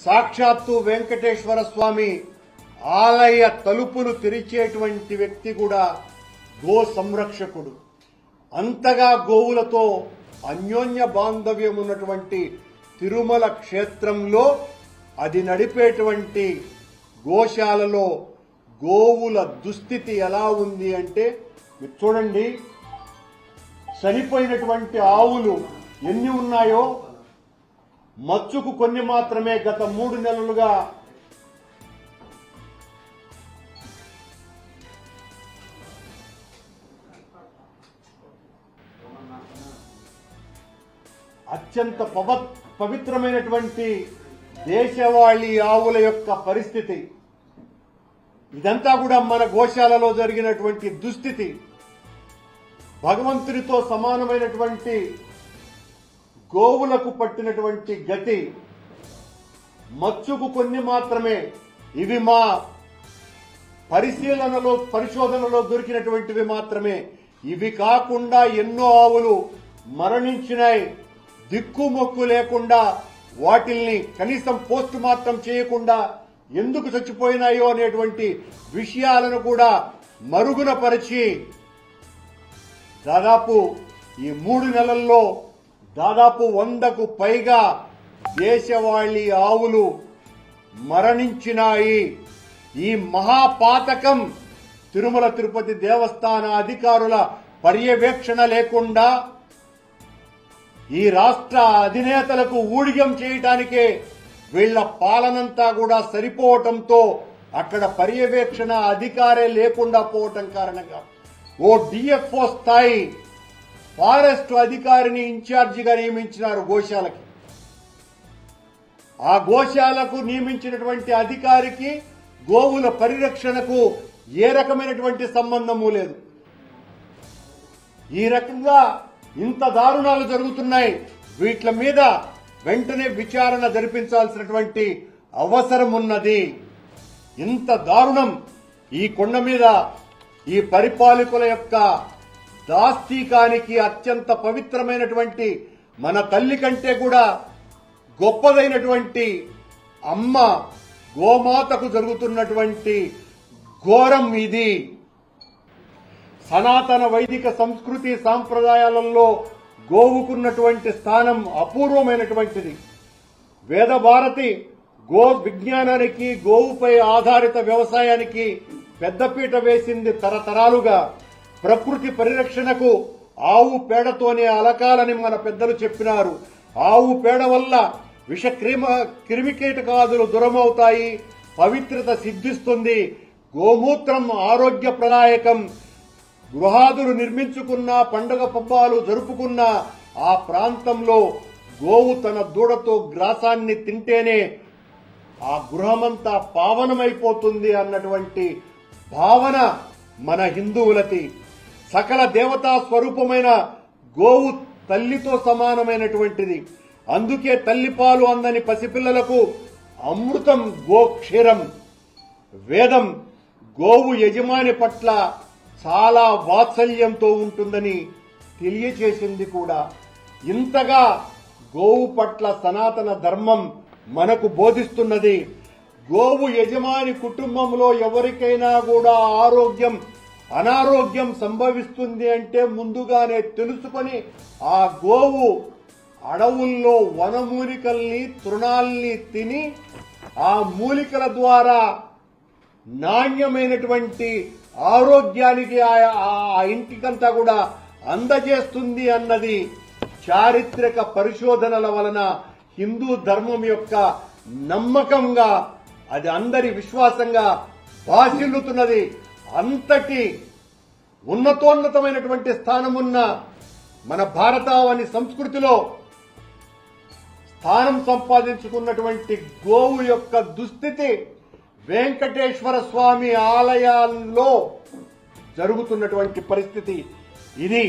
సాక్షాత్తు వెంకటేశ్వర స్వామి ఆలయ తలుపులు తెరిచేటువంటి వ్యక్తి కూడా గో సంరక్షకుడు. అంతగా గోవులతో అన్యోన్య బాంధవ్యం ఉన్నటువంటి తిరుమల క్షేత్రంలో అది నడిపేటువంటి గోశాలలో గోవుల దుస్థితి ఎలా ఉంది అంటే మీరు చూడండి. చనిపోయినటువంటి ఆవులు ఎన్ని ఉన్నాయో మచ్చుకు కొన్ని మాత్రమే గత 3 నెలలుగా అత్యంత పవిత్రమైనటువంటి దేశవాళీ ఆవుల యొక్క పరిస్థితి ఇదంతా కూడా మన గోశాలలో జరిగినటువంటి దుస్థితి. భగవంతుడితో సమానమైనటువంటి గోవులకు పట్టినటువంటి గతి. మచ్చుకు కొన్ని మాత్రమే. ఇవి మా పరిశోధనలో దొరికినటువంటివి మాత్రమే. ఇవి కాకుండా ఎన్నో ఆవులు మరణించినాయి. దిక్కుమొక్కు లేకుండా వాటిల్ని కనీసం పోస్ట్ మార్టం చేయకుండా ఎందుకు చచ్చిపోయినాయో అనేటువంటి విషయాలను కూడా మరుగున పరిచి దాదాపు ఈ 3 నెలల్లో దాదాపు 100కు పైగా దేశవాళీ ఆవులు మరణించినాయి. ఈ మహాపాతకం తిరుమల తిరుపతి దేవస్థాన అధికారుల పర్యవేక్షణ లేకుండా ఈ రాష్ట్ర అధినేతలకు ఊడిగం చేయడానికే వీళ్ల పాలనంతా కూడా సరిపోవటంతో అక్కడ పర్యవేక్షణ అధికారే లేకుండా పోవటం కారణంగా ఓ డిఎఫ్ఓ స్థాయి ఫారెస్ట్ అధికారిని ఇన్ఛార్జిగా నియమించినారు గోశాలకి. ఆ గోశాలకు నియమించినటువంటి అధికారికి గోవుల పరిరక్షణకు ఏ రకమైనటువంటి సంబంధము లేదు. ఈ రకంగా ఇంత దారుణాలు జరుగుతున్నాయి. వీట్ల మీద వెంటనే విచారణ జరిపించాల్సినటువంటి అవసరం ఉన్నది. ఇంత దారుణం ఈ కొండ మీద ఈ పరిపాలకుల యొక్క దాస్తికానికి అత్యంత పవిత్రమైనటువంటి మన తల్లి కంటే కూడా గొప్పదైనటువంటి అమ్మ గోమాతకు జరుగుతున్నటువంటి ఘోరం ఇది. సనాతన వైదిక సంస్కృతి సాంప్రదాయాలలో గోవుకున్నటువంటి స్థానం అపూర్వమైనటువంటిది. వేదభారతి గో విజ్ఞానానికి గోవుపై ఆధారిత వ్యవసాయానికి పెద్దపీట వేసింది. తరతరాలుగా ప్రకృతి పరిరక్షణకు ఆవు పేడతోనే అలకాలని మన పెద్దలు చెప్పినారు. ఆవు పేడ వల్ల విష క్రిమికీటకాదులు దూరమవుతాయి, పవిత్రత సిద్ధిస్తుంది. గోమూత్రం ఆరోగ్యప్రదాయకం. గృహాదులు నిర్మించుకున్నా, పండుగ పబ్బాలు జరుపుకున్నా ఆ ప్రాంతంలో గోవు తన దూడతో గ్రాసాన్ని తింటేనే ఆ గృహమంతా పావనమైపోతుంది అన్నటువంటి భావన మన హిందువులది. సకల దేవతా స్వరూపమైన గోవు తల్లితో సమానమైనటువంటిది. అందుకే తల్లిపాలు అందని పసిపిల్లలకు అమృతం గోక్షీరం. వేదం గోవు యజమాని పట్ల చాలా వాత్సల్యంతో ఉంటుందని తెలియజేసింది కూడా. ఇంతగా గోవు పట్ల సనాతన ధర్మం మనకు బోధిస్తున్నది. గోవు యజమాని కుటుంబంలో ఎవరికైనా కూడా అనారోగ్యం సంభవిస్తుంది అంటే ముందుగానే తెలుసుకొని ఆ గోవు అడవుల్లో వనమూలికల్ని తృణాల్ని తిని ఆ మూలికల ద్వారా నాణ్యమైనటువంటి ఆరోగ్యానికి ఆ ఇంటికంతా కూడా అందజేస్తుంది అన్నది చారిత్రక పరిశోధనల వలన హిందూ ధర్మం యొక్క నమ్మకంగా అది అందరి విశ్వాసంగా భాసిల్లుతున్నది. అంతటి ఉన్నతోన్నతమైనటువంటి స్థానమున్న మన భారతావని సంస్కృతిలో స్థానం సంపాదించుకున్నటువంటి గోవు యొక్క దుస్థితి వెంకటేశ్వర స్వామి ఆలయాల్లో జరుగుతున్నటువంటి పరిస్థితి ఇది.